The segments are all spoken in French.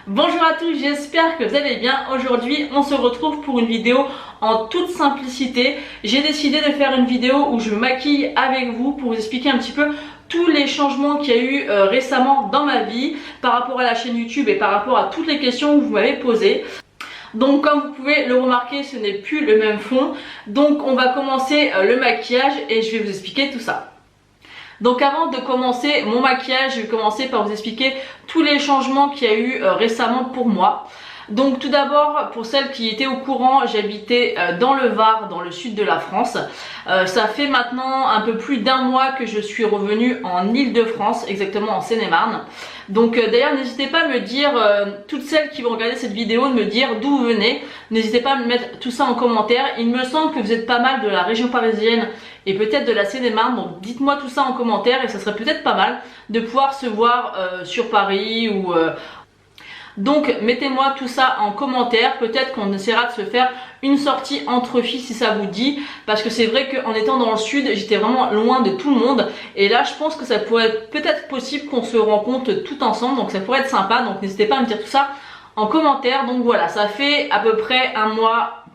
Bonjour à tous, j'espère que vous allez bien. Aujourd'hui on se retrouve pour une vidéo en toute simplicité. J'ai décidé de faire une vidéo où je me maquille avec vous pour vous expliquer un petit peu tous les changements qu'il y a eu récemment dans ma vie par rapport à la chaîne YouTube et par rapport à toutes les questions que vous m'avez posées. Donc comme vous pouvez le remarquer, ce n'est plus le même fond. Donc on va commencer le maquillage et je vais vous expliquer tout ça. Donc avant de commencer mon maquillage, je vais commencer par vous expliquer tous les changements qu'il y a eu récemment pour moi. Donc tout d'abord, pour celles qui étaient au courant, j'habitais dans le Var, dans le sud de la France. Ça fait maintenant un peu plus d'un mois que je suis revenue en Île-de-France, exactement en Seine-et-Marne. Donc d'ailleurs n'hésitez pas à me dire, toutes celles qui vont regarder cette vidéo, de me dire d'où vous venez. N'hésitez pas à me mettre tout ça en commentaire. Il me semble que vous êtes pas mal de la région parisienne et peut-être de la Seine-et-Marne. Donc dites-moi tout ça en commentaire et ça serait peut-être pas mal de pouvoir se voir sur Paris ou... Donc mettez-moi tout ça en commentaire, peut-être qu'on essaiera de se faire une sortie entre filles si ça vous dit, parce que c'est vrai qu'en étant dans le sud, j'étais vraiment loin de tout le monde et là je pense que ça pourrait être peut-être possible qu'on se rencontre tout ensemble, donc ça pourrait être sympa, donc n'hésitez pas à me dire tout ça en commentaire. Donc voilà, ça fait à peu près un mois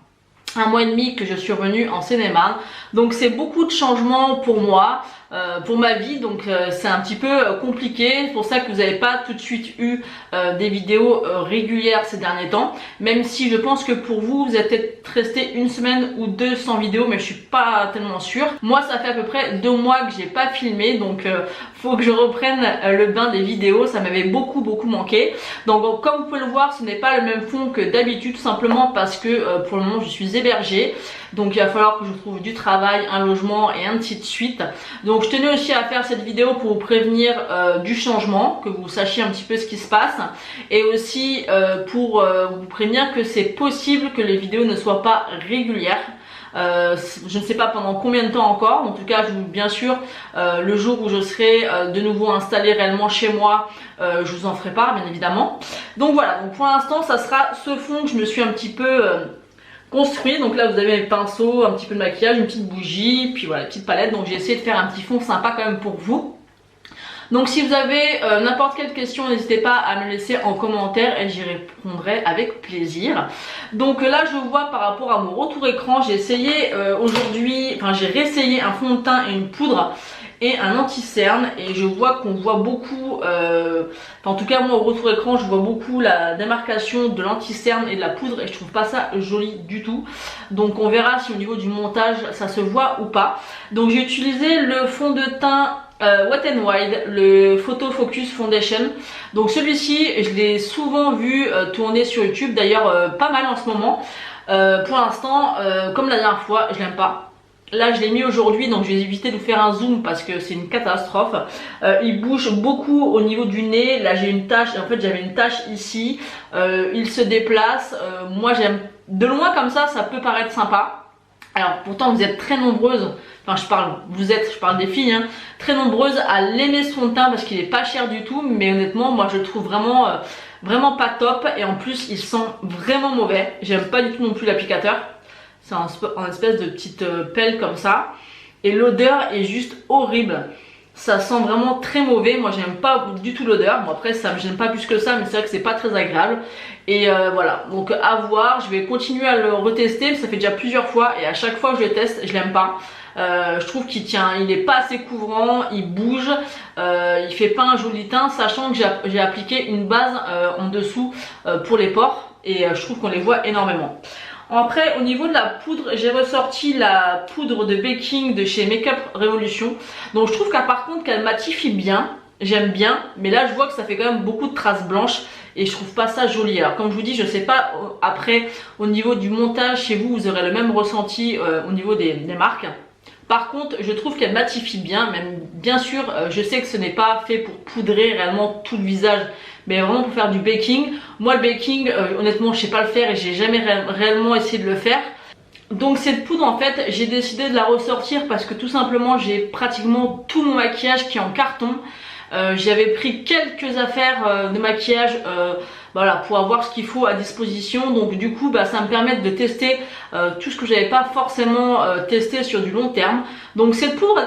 et demi que je suis revenue en Seine-et-Marne, donc c'est beaucoup de changements pour moi. Pour ma vie, donc c'est un petit peu compliqué, c'est pour ça que vous n'avez pas tout de suite eu des vidéos régulières ces derniers temps, même si je pense que pour vous, vous êtes peut-être resté une semaine ou deux sans vidéo, mais je suis pas tellement sûre. Moi ça fait à peu près 2 mois que j'ai pas filmé, donc faut que je reprenne le bain des vidéos, ça m'avait beaucoup manqué. Donc comme vous pouvez le voir, ce n'est pas le même fond que d'habitude, tout simplement parce que pour le moment je suis hébergée, donc il va falloir que je trouve du travail, un logement et ainsi de suite. Donc je tenais aussi à faire cette vidéo pour vous prévenir du changement, que vous sachiez un petit peu ce qui se passe, et aussi pour vous prévenir que c'est possible que les vidéos ne soient pas régulières. Je ne sais pas pendant combien de temps encore, en tout cas bien sûr le jour où je serai de nouveau installée réellement chez moi, je vous en ferai part bien évidemment. Donc voilà, donc pour l'instant ça sera ce fond que je me suis un petit peu construit. Donc là vous avez mes pinceaux, un petit peu de maquillage, une petite bougie, puis voilà, une petite palette. Donc j'ai essayé de faire un petit fond sympa quand même pour vous. Donc si vous avez n'importe quelle question, n'hésitez pas à me laisser en commentaire et j'y répondrai avec plaisir. Donc là je vois par rapport à mon retour écran, j'ai essayé aujourd'hui, enfin j'ai réessayé un fond de teint et une poudre et un anti-cerne, et je vois qu'on voit beaucoup, en tout cas moi au retour écran je vois beaucoup la démarcation de l'anti-cerne et de la poudre et je trouve pas ça joli du tout. Donc on verra si au niveau du montage ça se voit ou pas. Donc j'ai utilisé le fond de teint Wet n Wild, le Photo Focus Foundation. Donc celui-ci je l'ai souvent vu tourner sur YouTube, d'ailleurs pas mal en ce moment. Pour l'instant comme la dernière fois je l'aime pas. Là je l'ai mis aujourd'hui, donc je vais éviter de faire un zoom parce que c'est une catastrophe. Il bouge beaucoup au niveau du nez. Là j'ai une tache, en fait j'avais une tache ici. Il se déplace. Moi j'aime de loin comme ça peut paraître sympa. Alors pourtant vous êtes très nombreuses, enfin je parle des filles, hein, très nombreuses à l'aimer ce fond de teint parce qu'il est pas cher du tout, mais honnêtement moi je le trouve vraiment pas top, et en plus il sent vraiment mauvais. J'aime pas du tout non plus l'applicateur. C'est en espèce de petite pelle comme ça. Et l'odeur est juste horrible. Ça sent vraiment très mauvais. Moi j'aime pas du tout l'odeur. Bon après ça me gêne pas plus que ça, mais c'est vrai que c'est pas très agréable. Et voilà, donc à voir. Je vais continuer à le retester. Ça fait déjà plusieurs fois et à chaque fois que je le teste, je l'aime pas. Je trouve qu'il tient, il est pas assez couvrant, il bouge, il fait pas un joli teint, sachant que j'ai appliqué une base en dessous pour les pores, et je trouve qu'on les voit énormément. Après au niveau de la poudre, j'ai ressorti la poudre de baking de chez Makeup Revolution. Donc je trouve par contre qu'elle matifie bien, j'aime bien, mais là je vois que ça fait quand même beaucoup de traces blanches et je trouve pas ça joli. Alors comme je vous dis, je sais pas après au niveau du montage chez vous, vous aurez le même ressenti au niveau des marques. Par contre je trouve qu'elle matifie bien, même bien sûr je sais que ce n'est pas fait pour poudrer réellement tout le visage, mais vraiment pour faire du baking. Moi le baking honnêtement je sais pas le faire et j'ai jamais réellement essayé de le faire. Donc cette poudre en fait j'ai décidé de la ressortir parce que tout simplement j'ai pratiquement tout mon maquillage qui est en carton. J'avais pris quelques affaires de maquillage voilà, pour avoir ce qu'il faut à disposition. Donc du coup ça me permet de tester tout ce que j'avais pas forcément testé sur du long terme. Donc cette poudre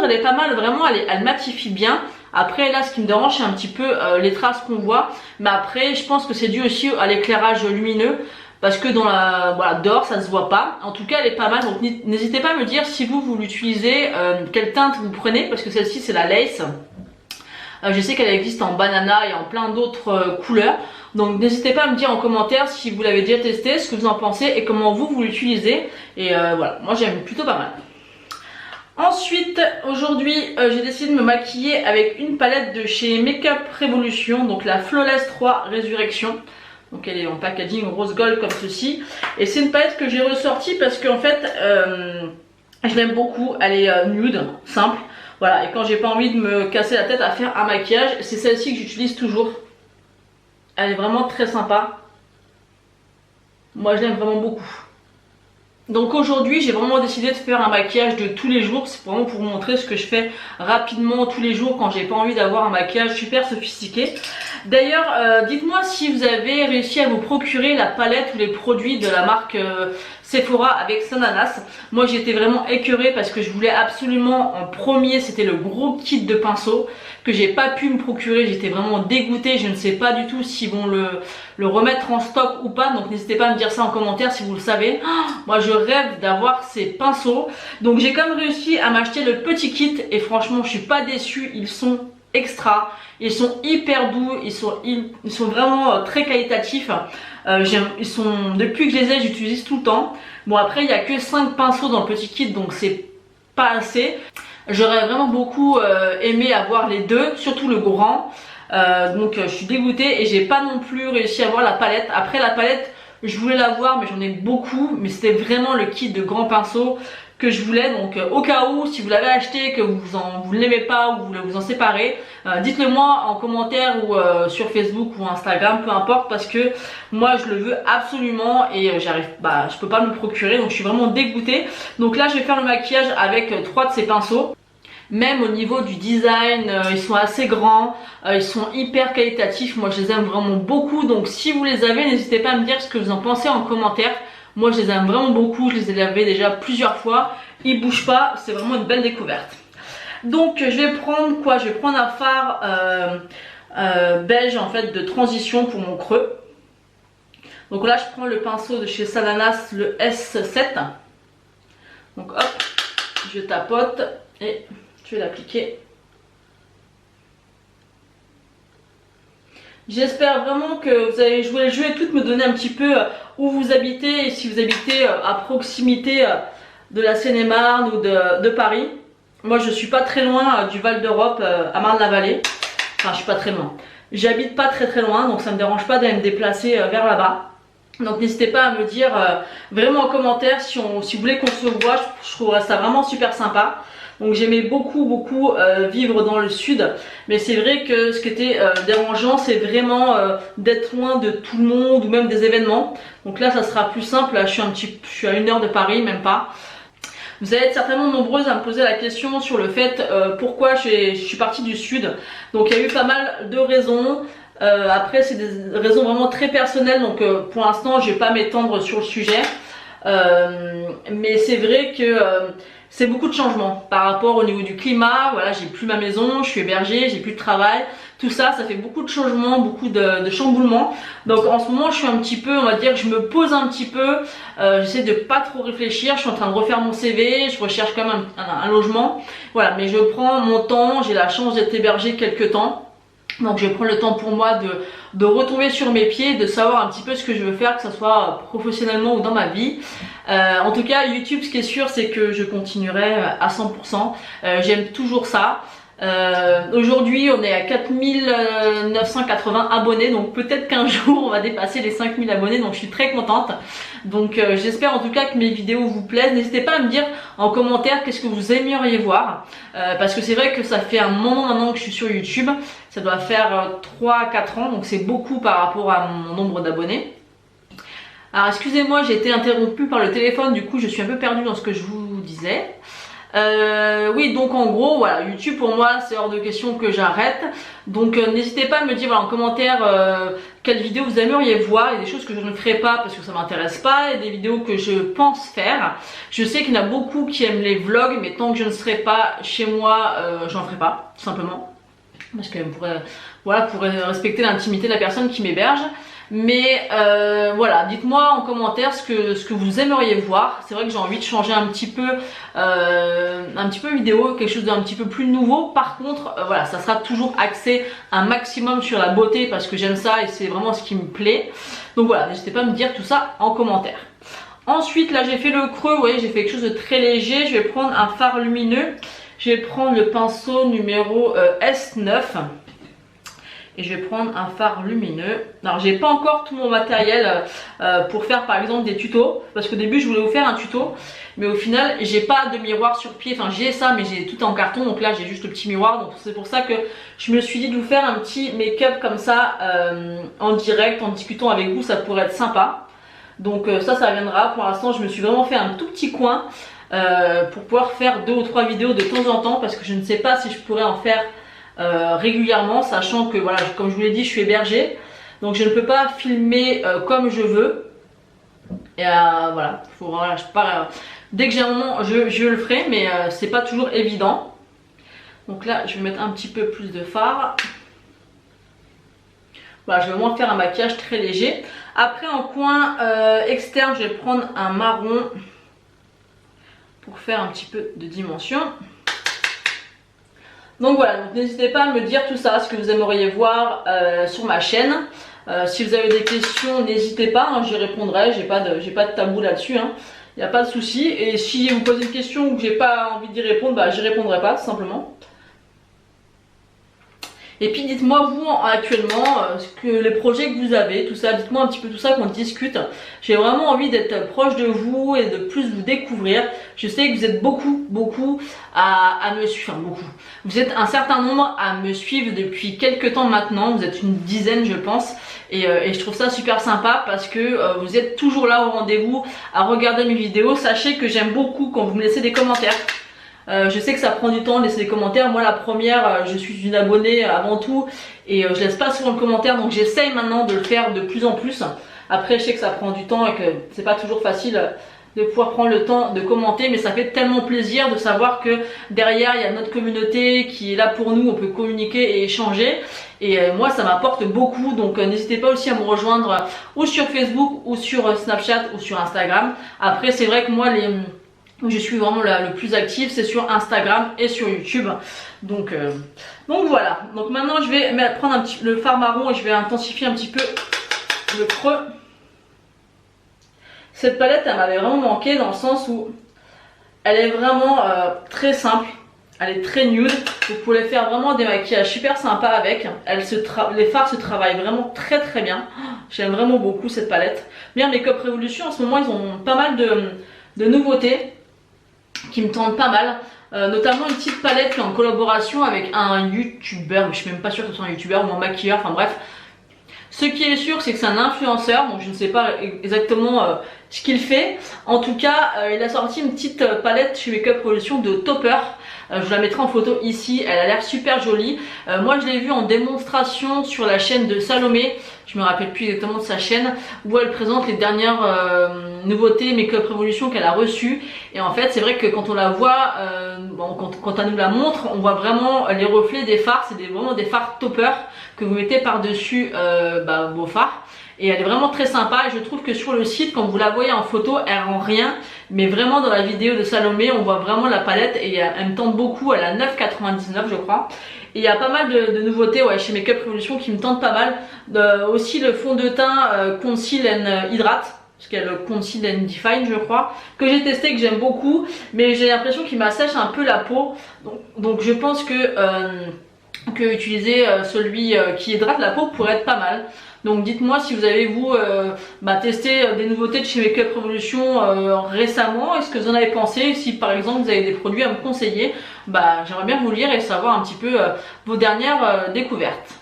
elle est pas mal, vraiment elle matifie bien. Après là ce qui me dérange c'est un petit peu les traces qu'on voit, mais après je pense que c'est dû aussi à l'éclairage lumineux, parce que dans la voilà, dehors ça se voit pas. En tout cas elle est pas mal, donc n'hésitez pas à me dire si vous l'utilisez, quelle teinte vous prenez, parce que celle-ci c'est la Lace. Je sais qu'elle existe en banana et en plein d'autres couleurs, donc n'hésitez pas à me dire en commentaire si vous l'avez déjà testé, ce que vous en pensez et comment vous l'utilisez. Et voilà, moi j'aime plutôt pas mal. Ensuite, aujourd'hui, j'ai décidé de me maquiller avec une palette de chez Makeup Revolution, donc la Flawless 3 Résurrection. Donc elle est en packaging rose gold comme ceci. Et c'est une palette que j'ai ressortie parce qu'en fait, je l'aime beaucoup. Elle est nude, simple. Voilà, et quand j'ai pas envie de me casser la tête à faire un maquillage, c'est celle-ci que j'utilise toujours. Elle est vraiment très sympa. Moi, je l'aime vraiment beaucoup. Donc aujourd'hui j'ai vraiment décidé de faire un maquillage de tous les jours, c'est vraiment pour vous montrer ce que je fais rapidement tous les jours quand j'ai pas envie d'avoir un maquillage super sophistiqué. D'ailleurs dites-moi si vous avez réussi à vous procurer la palette ou les produits de la marque Sephora avec Sananas. Moi j'étais vraiment écœurée parce que je voulais absolument en premier, c'était le gros kit de pinceaux que j'ai pas pu me procurer, j'étais vraiment dégoûtée, je ne sais pas du tout s'ils vont le remettre en stock ou pas, donc n'hésitez pas à me dire ça en commentaire si vous le savez. Moi je rêve d'avoir ces pinceaux, donc j'ai quand même réussi à m'acheter le petit kit et franchement je suis pas déçue, ils sont extra, ils sont hyper doux, ils sont vraiment très qualitatifs. Depuis que je les ai, j'utilise tout le temps. Bon après il n'y a que 5 pinceaux dans le petit kit, donc c'est pas assez. J'aurais vraiment beaucoup aimé avoir les deux, surtout le grand. Donc je suis dégoûtée et j'ai pas non plus réussi à avoir la palette. Après la palette je voulais l'avoir mais j'en ai beaucoup, mais c'était vraiment le kit de grands pinceaux que je voulais. Donc au cas où si vous l'avez acheté, que vous ne l'aimez pas ou vous voulez vous en séparer, dites-le moi en commentaire ou sur Facebook ou Instagram, peu importe, parce que moi je le veux absolument et je peux pas me le procurer, donc je suis vraiment dégoûtée. Donc là je vais faire le maquillage avec 3 de ces pinceaux. Même au niveau du design, ils sont assez grands, ils sont hyper qualitatifs, moi je les aime vraiment beaucoup. Donc si vous les avez, n'hésitez pas à me dire ce que vous en pensez en commentaire. Moi je les aime vraiment beaucoup, je les ai lavés déjà plusieurs fois, ils bougent pas, c'est vraiment une belle découverte. Donc je vais prendre quoi? Je vais prendre un fard beige en fait de transition pour mon creux. Donc là je prends le pinceau de chez Sananas, le S7. Donc hop, je tapote et je vais l'appliquer. J'espère vraiment que vous allez jouer le jeu et tout, me donner un petit peu où vous habitez et si vous habitez à proximité de la Seine-et-Marne ou de Paris. Moi je suis pas très loin du Val d'Europe à Marne-la-Vallée. Enfin je suis pas très loin. J'habite pas très loin, donc ça me dérange pas d'aller me déplacer vers là-bas. Donc n'hésitez pas à me dire vraiment en commentaire si vous voulez qu'on se voit, je trouverais ça vraiment super sympa. Donc j'aimais beaucoup vivre dans le sud, mais c'est vrai que ce qui était dérangeant c'est vraiment d'être loin de tout le monde ou même des événements. Donc là ça sera plus simple, là je suis à 1 heure de Paris, même pas. Vous allez être certainement nombreuses à me poser la question sur le fait pourquoi je suis partie du sud. Donc il y a eu pas mal de raisons. Après c'est des raisons vraiment très personnelles, donc pour l'instant je vais pas m'étendre sur le sujet. Mais c'est vrai que c'est beaucoup de changements par rapport au niveau du climat. Voilà, j'ai plus ma maison, je suis hébergée, j'ai plus de travail. Tout ça, ça fait beaucoup de changements, beaucoup de chamboulements. Donc en ce moment, je suis un petit peu, on va dire, je me pose un petit peu. J'essaie de pas trop réfléchir. Je suis en train de refaire mon CV. Je recherche quand même un logement. Voilà, mais je prends mon temps. J'ai la chance d'être hébergée quelques temps. Donc je vais prendre le temps pour moi de retomber sur mes pieds, de savoir un petit peu ce que je veux faire, que ce soit professionnellement ou dans ma vie. En tout cas YouTube, ce qui est sûr c'est que je continuerai à 100%. J'aime toujours ça. Aujourd'hui on est à 4980 abonnés, donc peut-être qu'un jour on va dépasser les 5000 abonnés, donc je suis très contente. Donc j'espère en tout cas que mes vidéos vous plaisent. N'hésitez pas à me dire en commentaire qu'est-ce que vous aimeriez voir, parce que c'est vrai que ça fait un moment maintenant que je suis sur YouTube, ça doit faire 3-4 ans, donc c'est beaucoup par rapport à mon nombre d'abonnés. Alors excusez-moi, j'ai été interrompue par le téléphone, du coup je suis un peu perdue dans ce que je vous disais. Oui, donc en gros voilà, YouTube pour moi c'est hors de question que j'arrête. Donc n'hésitez pas à me dire voilà, en commentaire quelles vidéos vous aimeriez voir. Il y a des choses que je ne ferai pas parce que ça m'intéresse pas, et des vidéos que je pense faire. Je sais qu'il y en a beaucoup qui aiment les vlogs, mais tant que je ne serai pas chez moi, j'en ferai pas, tout simplement. parce que pour respecter l'intimité de la personne qui m'héberge. Mais voilà, dites-moi en commentaire ce que vous aimeriez voir. C'est vrai que j'ai envie de changer un petit peu vidéo, quelque chose d'un petit peu plus nouveau. Par contre, voilà, ça sera toujours axé un maximum sur la beauté parce que j'aime ça et c'est vraiment ce qui me plaît. Donc voilà, n'hésitez pas à me dire tout ça en commentaire. Ensuite, là j'ai fait le creux, vous voyez, j'ai fait quelque chose de très léger. Je vais prendre un fard lumineux. Je vais prendre le pinceau numéro S9. Et je vais prendre un fard lumineux. Alors j'ai pas encore tout mon matériel pour faire par exemple des tutos. Parce qu'au début je voulais vous faire un tuto. Mais au final j'ai pas de miroir sur pied. Enfin j'ai ça mais j'ai tout en carton. Donc là j'ai juste le petit miroir. Donc c'est pour ça que je me suis dit de vous faire un petit make-up comme ça en direct, en discutant avec vous. Ça pourrait être sympa. Donc ça viendra. Pour l'instant je me suis vraiment fait un tout petit coin pour pouvoir faire 2 ou 3 vidéos de temps en temps. Parce que je ne sais pas si je pourrais en faire régulièrement, sachant que voilà, comme je vous l'ai dit, je suis hébergée, donc je ne peux pas filmer comme je veux. Et voilà, je pars, dès que j'ai un moment, je le ferai, mais c'est pas toujours évident. Donc là, je vais mettre un petit peu plus de fard. Voilà, je vais vraiment faire un maquillage très léger. Après, en coin externe, je vais prendre un marron pour faire un petit peu de dimension. Donc voilà, n'hésitez pas à me dire tout ça, ce que vous aimeriez voir sur ma chaîne. Si vous avez des questions, n'hésitez pas, hein, j'y répondrai, j'ai pas de tabou là-dessus, hein, y a pas de souci. Et si vous me posez une question ou que j'ai pas envie d'y répondre, bah j'y répondrai pas tout simplement. Et puis dites-moi vous actuellement les projets que vous avez, tout ça, dites-moi un petit peu tout ça qu'on discute. J'ai vraiment envie d'être proche de vous et de plus vous découvrir. Je sais que vous êtes beaucoup à me suivre, enfin beaucoup. Vous êtes un certain nombre à me suivre depuis quelques temps maintenant, vous êtes une dizaine je pense. Et je trouve ça super sympa parce que vous êtes toujours là au rendez-vous à regarder mes vidéos. Sachez que j'aime beaucoup quand vous me laissez des commentaires. Je sais que ça prend du temps de laisser des commentaires. Moi la première, je suis une abonnée avant tout et je laisse pas souvent de commentaires, donc j'essaye maintenant de le faire de plus en plus. Après je sais que ça prend du temps et que c'est pas toujours facile de pouvoir prendre le temps de commenter, mais ça fait tellement plaisir de savoir que derrière il y a notre communauté qui est là pour nous, on peut communiquer et échanger. Et moi ça m'apporte beaucoup, donc n'hésitez pas aussi à me rejoindre ou sur Facebook ou sur Snapchat ou sur Instagram. Après c'est vrai que moi où je suis vraiment le plus active, c'est sur Instagram et sur YouTube. Donc voilà. Donc maintenant je vais prendre le fard marron et je vais intensifier un petit peu le creux. Cette palette elle m'avait vraiment manqué dans le sens où elle est vraiment très simple. Elle est très nude. Vous pouvez faire vraiment des maquillages super sympas avec. Les fards se travaillent vraiment très bien. J'aime vraiment beaucoup cette palette. Bien Make-up Revolution en ce moment ils ont pas mal de nouveautés qui me tentent pas mal, notamment une petite palette qui est en collaboration avec un youtubeur, mais je suis même pas sûre que ce soit un youtubeur ou un maquilleur, enfin bref. Ce qui est sûr c'est que c'est un influenceur, donc je ne sais pas exactement ce qu'il fait. En tout cas il a sorti une petite palette chez Make-up Revolution de topper. Je vous la mettrai en photo ici, elle a l'air super jolie. Moi je l'ai vue en démonstration sur la chaîne de Salomé, je me rappelle plus exactement de sa chaîne, où elle présente les dernières nouveautés Make-up Revolution qu'elle a reçues. Et en fait c'est vrai que quand on la voit, quand elle nous la montre, on voit vraiment les reflets des fards. C'est vraiment des fards topper que vous mettez par dessus vos fards. Et elle est vraiment très sympa et je trouve que sur le site quand vous la voyez en photo elle rend rien, mais vraiment dans la vidéo de Salomé on voit vraiment la palette et elle me tente beaucoup. Elle a 9,99 je crois. Et il y a pas mal de nouveautés chez Make-up Revolution qui me tentent pas mal. Aussi le fond de teint Conceal and Hydrate, parce qu'il y a le Conceal and Define je crois, que j'ai testé, que j'aime beaucoup, mais j'ai l'impression qu'il m'assèche un peu la peau. Donc je pense que utiliser celui qui hydrate la peau pourrait être pas mal. Donc dites-moi si vous avez vous testé des nouveautés de chez Make-up Revolution récemment, est-ce que vous en avez pensé, si par exemple vous avez des produits à me conseiller, j'aimerais bien vous lire et savoir un petit peu vos dernières découvertes.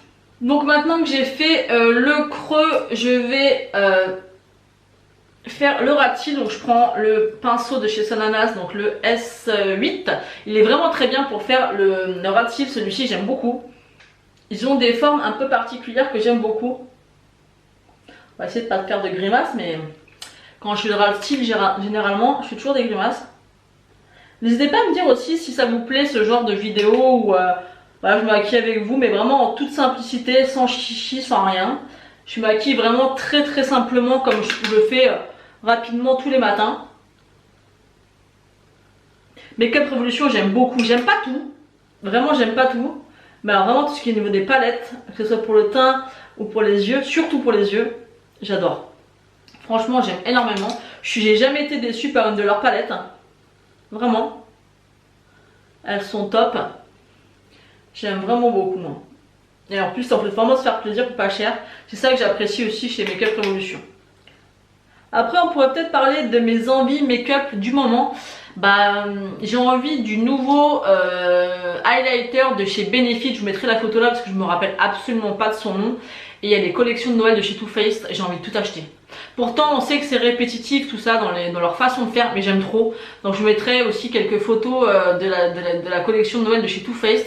Donc maintenant que j'ai fait le creux, je vais faire le ras de cils. Donc je prends le pinceau de chez Sonanas, donc le S8. Il est vraiment très bien pour faire le ras de cils, celui-ci j'aime beaucoup. Ils ont des formes un peu particulières que j'aime beaucoup. On va essayer de ne pas faire de grimaces, mais quand je fais le ras de cils, généralement je fais toujours des grimaces. N'hésitez pas à me dire aussi si ça vous plaît ce genre de vidéo Voilà, je me maquille avec vous, mais vraiment en toute simplicité, sans chichi, sans rien. Je me maquille vraiment très simplement comme je le fais rapidement tous les matins. Make-up Revolution, j'aime beaucoup. J'aime pas tout. Vraiment, j'aime pas tout. Mais alors vraiment tout ce qui est au niveau des palettes, que ce soit pour le teint ou pour les yeux, surtout pour les yeux, j'adore. Franchement, j'aime énormément. J'ai jamais été déçue par une de leurs palettes. Vraiment. Elles sont top. J'aime vraiment beaucoup, moi. Et en plus, ça fait vraiment se faire plaisir pour pas cher. C'est ça que j'apprécie aussi chez Make Up Revolution. Après, on pourrait peut-être parler de mes envies make-up du moment. J'ai envie du nouveau highlighter de chez Benefit. Je vous mettrai la photo là parce que je me rappelle absolument pas de son nom. Et il y a les collections de Noël de chez Too Faced. J'ai envie de tout acheter. Pourtant, on sait que c'est répétitif tout ça dans leur façon de faire, mais j'aime trop. Donc, je vous mettrai aussi quelques photos de la collection de Noël de chez Too Faced.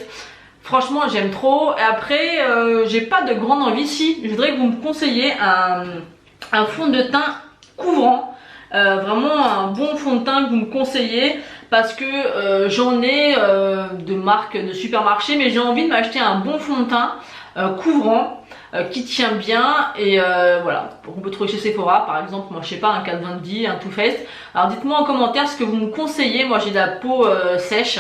Franchement, j'aime trop. Et après, j'ai pas de grande envie. Si, je voudrais que vous me conseilliez un fond de teint couvrant. Vraiment un bon fond de teint que vous me conseillez. Parce que j'en ai de marques de supermarché. Mais j'ai envie de m'acheter un bon fond de teint couvrant. Qui tient bien. Et voilà. On peut trouver chez Sephora par exemple. Moi je sais pas, un Kat Von D, un Too Faced. Alors dites-moi en commentaire ce que vous me conseillez. Moi j'ai de la peau sèche.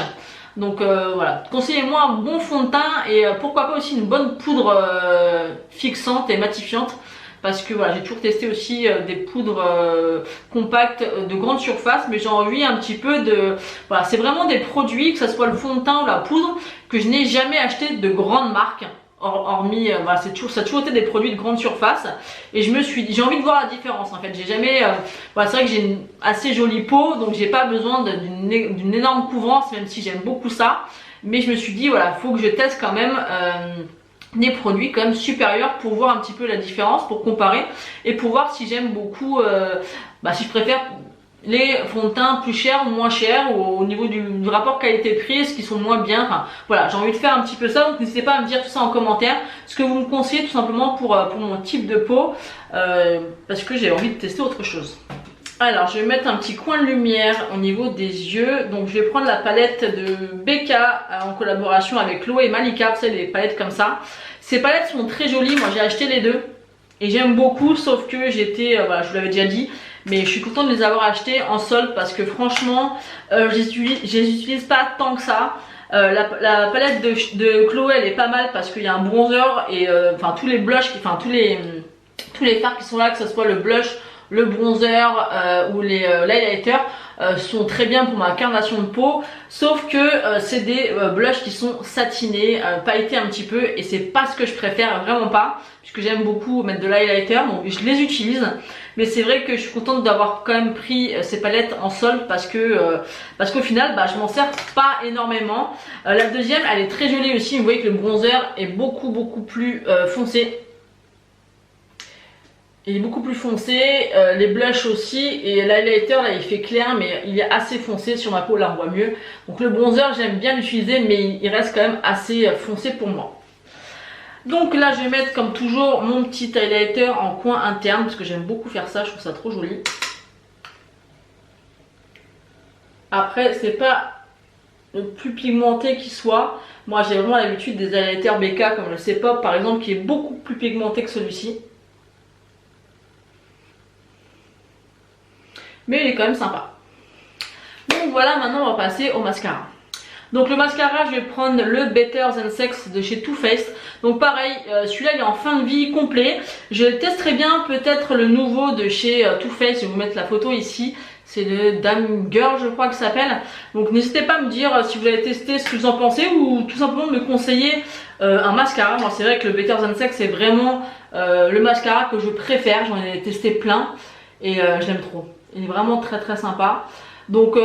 Donc voilà, conseillez-moi un bon fond de teint et pourquoi pas aussi une bonne poudre fixante et matifiante. Parce que voilà, j'ai toujours testé aussi des poudres compactes de grande surface, mais j'ai envie un petit peu de... Voilà, c'est vraiment des produits, que ce soit le fond de teint ou la poudre, que je n'ai jamais acheté de grandes marques. Hormis, voilà, ça a toujours été des produits de grande surface. Et je me suis dit, j'ai envie de voir la différence en fait. J'ai jamais... voilà, c'est vrai que j'ai une assez jolie peau, donc j'ai pas besoin d'une énorme couvrance, même si j'aime beaucoup ça. Mais je me suis dit, voilà, faut que je teste quand même... des produits quand même supérieurs pour voir un petit peu la différence, pour comparer et pour voir si j'aime beaucoup, si je préfère les fonds de teint plus chers ou moins chers, ou au niveau du rapport qualité-prix, ce qui sont moins bien. Enfin voilà, j'ai envie de faire un petit peu ça, donc n'hésitez pas à me dire tout ça en commentaire, ce que vous me conseillez tout simplement pour mon type de peau, parce que j'ai envie de tester autre chose. Alors je vais mettre un petit coin de lumière au niveau des yeux. Donc je vais prendre la palette de Becca en collaboration avec Chloé et Malika. Vous savez, les palettes comme ça. Ces palettes sont très jolies. Moi j'ai acheté les deux et j'aime beaucoup, sauf que j'étais, voilà, je vous l'avais déjà dit, mais je suis contente de les avoir achetées en solde parce que franchement je les utilise pas tant que ça. La palette de Chloé elle est pas mal parce qu'il y a un bronzer et enfin tous les blushs, enfin tous les fards qui sont là, que ce soit le blush, le bronzer ou les highlighters sont très bien pour ma carnation de peau, sauf que c'est des blushs qui sont satinés, pailletés un petit peu, et c'est pas ce que je préfère, vraiment pas, puisque j'aime beaucoup mettre de l'highlighter, donc je les utilise. Mais c'est vrai que je suis contente d'avoir quand même pris ces palettes en solde parce qu'au final je m'en sers pas énormément. La deuxième elle est très jolie aussi, vous voyez que le bronzer est beaucoup plus foncé. Il est beaucoup plus foncé, les blushs aussi, et l'highlighter là il fait clair mais il est assez foncé sur ma peau, là on voit mieux. Donc le bronzer j'aime bien l'utiliser mais il reste quand même assez foncé pour moi. Donc là je vais mettre comme toujours mon petit highlighter en coin interne parce que j'aime beaucoup faire ça, je trouve ça trop joli. Après c'est pas le plus pigmenté qui soit, moi j'ai vraiment l'habitude des highlighters Becca comme le C-Pop par exemple qui est beaucoup plus pigmenté que celui-ci. Mais il est quand même sympa. Donc voilà, maintenant on va passer au mascara. Donc le mascara, je vais prendre le Better Than Sex de chez Too Faced. Donc pareil, celui-là il est en fin de vie complet. Je testerai bien peut-être le nouveau de chez Too Faced. Je vais vous mettre la photo ici. C'est le Dame Girl je crois que ça s'appelle. Donc n'hésitez pas à me dire si vous l'avez testé, ce que vous en pensez, ou tout simplement me conseiller un mascara. Moi c'est vrai que le Better Than Sex c'est vraiment le mascara que je préfère. J'en ai testé plein et j'aime trop. Il est vraiment très sympa. Donc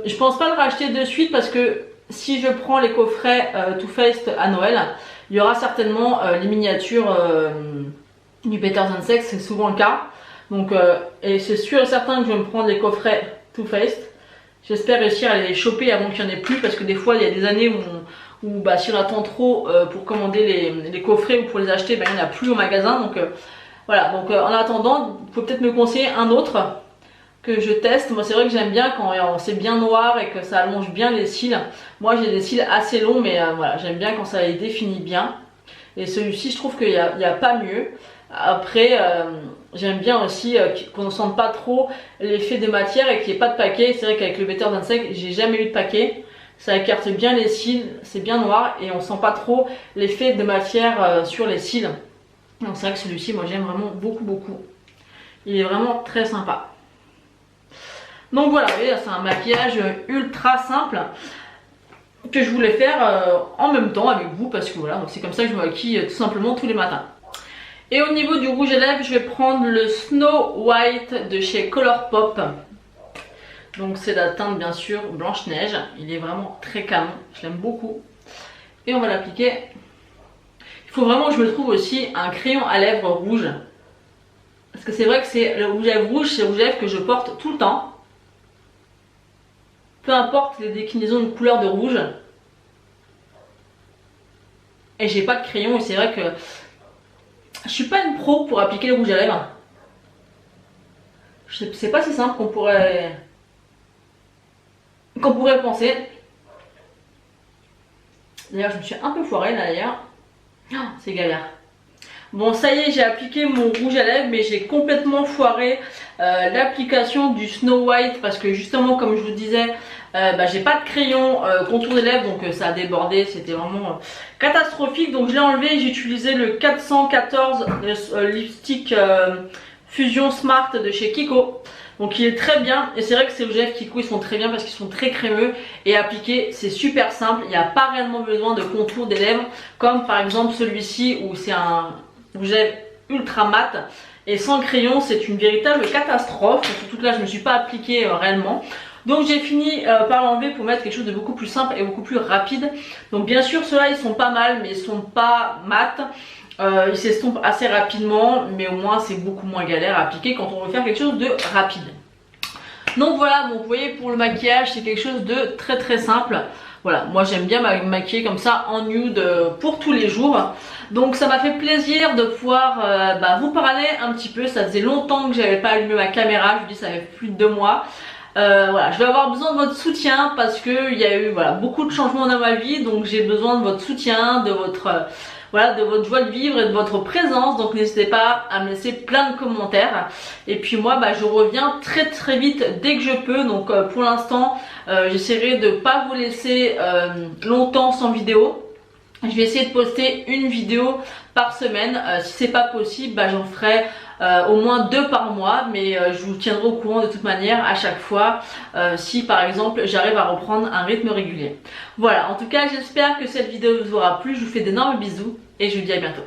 je pense pas le racheter de suite parce que si je prends les coffrets Too Faced à Noël, il y aura certainement les miniatures du Better Than Sex, c'est souvent le cas. Donc et c'est sûr et certain que je vais me prendre les coffrets Too Faced. J'espère réussir à les choper avant qu'il n'y en ait plus parce que des fois il y a des années où si on attend trop pour commander les coffrets ou pour les acheter, il n'y en a plus au magasin. Donc voilà, donc en attendant, il faut peut-être me conseiller un autre. que je teste. Moi c'est vrai que j'aime bien quand c'est bien noir et que ça allonge bien les cils. Moi j'ai des cils assez longs, mais voilà, j'aime bien quand ça les définit bien. Et celui-ci je trouve qu'il n'y a pas mieux. Après j'aime bien aussi qu'on ne sente pas trop l'effet des matières et qu'il n'y ait pas de paquet. C'est vrai qu'avec le Better Than Sex j'ai jamais eu de paquet. Ça écarte bien les cils, c'est bien noir et on sent pas trop l'effet de matière sur les cils. Donc c'est vrai que celui-ci moi j'aime vraiment beaucoup. Il est vraiment très sympa. Donc voilà, vous voyez, c'est un maquillage ultra simple que je voulais faire en même temps avec vous parce que voilà, c'est comme ça que je me maquille tout simplement tous les matins. Et au niveau du rouge à lèvres, je vais prendre le Snow White de chez Colourpop. Donc c'est la teinte bien sûr Blanche-Neige, il est vraiment très canon, je l'aime beaucoup. Et on va l'appliquer. Il faut vraiment que je me trouve aussi un crayon à lèvres rouge. Parce que c'est vrai que c'est le rouge à lèvres rouge, c'est le rouge à lèvres que je porte tout le temps. Peu importe les déclinaisons de couleur de rouge. Et j'ai pas de crayon et c'est vrai que je suis pas une pro pour appliquer le rouge à lèvres. C'est pas si simple qu'on pourrait penser. D'ailleurs je me suis un peu foirée là d'ailleurs. Oh, c'est galère. Bon ça y est, j'ai appliqué mon rouge à lèvres mais j'ai complètement foiré l'application du Snow White parce que justement comme je vous disais j'ai pas de crayon contour des lèvres donc ça a débordé, c'était vraiment catastrophique. Donc je l'ai enlevé, j'ai utilisé le 414 lipstick Fusion Smart de chez Kiko. Donc il est très bien et c'est vrai que ces rouges à lèvres Kiko ils sont très bien parce qu'ils sont très crémeux et appliquer c'est super simple, il n'y a pas réellement besoin de contour des lèvres comme par exemple celui-ci où c'est un rouge à lèvres ultra mat et sans crayon c'est une véritable catastrophe, surtout que là je ne me suis pas appliqué réellement. Donc j'ai fini par l'enlever pour mettre quelque chose de beaucoup plus simple et beaucoup plus rapide. Donc bien sûr ceux-là ils sont pas mal mais ils sont pas mat. Il s'estompe assez rapidement mais au moins c'est beaucoup moins galère à appliquer quand on veut faire quelque chose de rapide. Donc voilà, donc vous voyez pour le maquillage c'est quelque chose de très simple. Voilà, moi j'aime bien me maquiller comme ça en nude pour tous les jours. Donc ça m'a fait plaisir de pouvoir vous parler un petit peu. Ça faisait longtemps que j'avais pas allumé ma caméra, je vous dis ça fait plus de 2 mois. Voilà, je vais avoir besoin de votre soutien parce que il y a eu beaucoup de changements dans ma vie, donc j'ai besoin de votre soutien, de votre joie de vivre et de votre présence. Donc n'hésitez pas à me laisser plein de commentaires. Et puis moi je reviens très vite dès que je peux. Donc pour l'instant j'essaierai de pas vous laisser longtemps sans vidéo. Je vais essayer de poster une vidéo par semaine. Si c'est pas possible, j'en ferai au moins 2 par mois, mais je vous tiendrai au courant de toute manière à chaque fois si par exemple j'arrive à reprendre un rythme régulier. Voilà, en tout cas j'espère que cette vidéo vous aura plu. Je vous fais d'énormes bisous et je vous dis à bientôt.